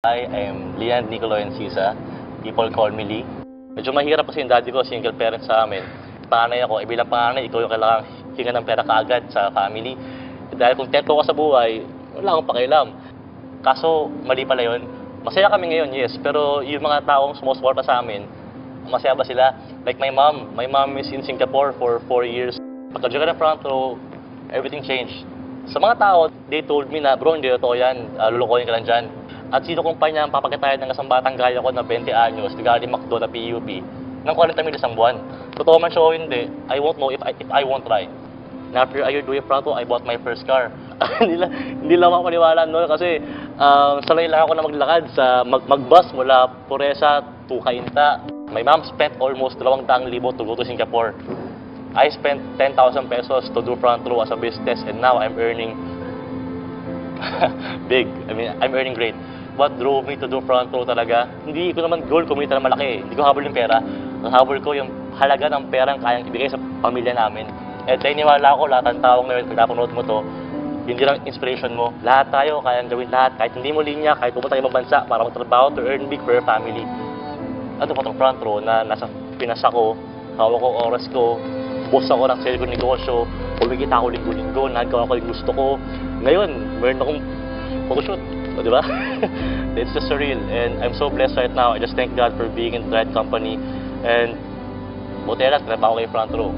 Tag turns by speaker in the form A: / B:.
A: Hi, I'm Lian Nicolo Encisa. People call me Lee. Medyo mahirap kasi yung daddy ko, single parent sa amin. Panganay ako, bilang panganay, ikaw yung kailangan hinga ng pera kaagad sa family. Dahil kung tento ka sa buhay, wala akong pakialam. Kaso, mali pala yun. Masaya kami ngayon, yes, pero yung mga taong sumusuporta sa amin, masaya ba sila? Like my mom is in Singapore for 4 years. Pagka-joke ka ng front row, everything changed. Sa mga tao, they told me na, bro, hindi totoo yan, lulukoyin ka lang dyan. At sino kumpanya ang papakitayan ng isang batang gaya ko na 20 anyos, galing McDo na PUP, ng 40 mil isang buwan? Totoo man siya o hindi, I won't know if I won't try. And after a year doing front row, I bought my first car. hindi lang ako maniwala noon kasi sanay lang ako na maglakad sa magbus mula Puresa to Cainta. My mom spent almost 200,000 to go to Singapore. I spent 10,000 pesos to do front row as a business, and now I'm earning big. I mean, I'm earning great. What drove me to do front row talaga, hindi ko naman goal kumita ng malaki. Hindi ko habol yung pera. Ang habol ko yung halaga ng perang kayang ibigay sa pamilya namin. At naniniwala ako, lahat ng taong ngayon, pag napanood mo to, hindi lang inspiration mo. Lahat tayo, kayang gawin lahat. Kahit hindi mo linya, kahit pumunta ng ibang bansa para magtrabaho to earn big for your family. Ano pa itong front row na nasa Pinas ako, hawak ko oras ko, boss ako ng sarili kong negosyo, kumikita ako linggo-linggo, nagawa ko yung gusto ko. Ngayon, meron akong photoshoot. O, di ba? It's just surreal. And I'm so blessed right now. I just thank God for being in the right company. And buti na, tinabaho ko yung front row.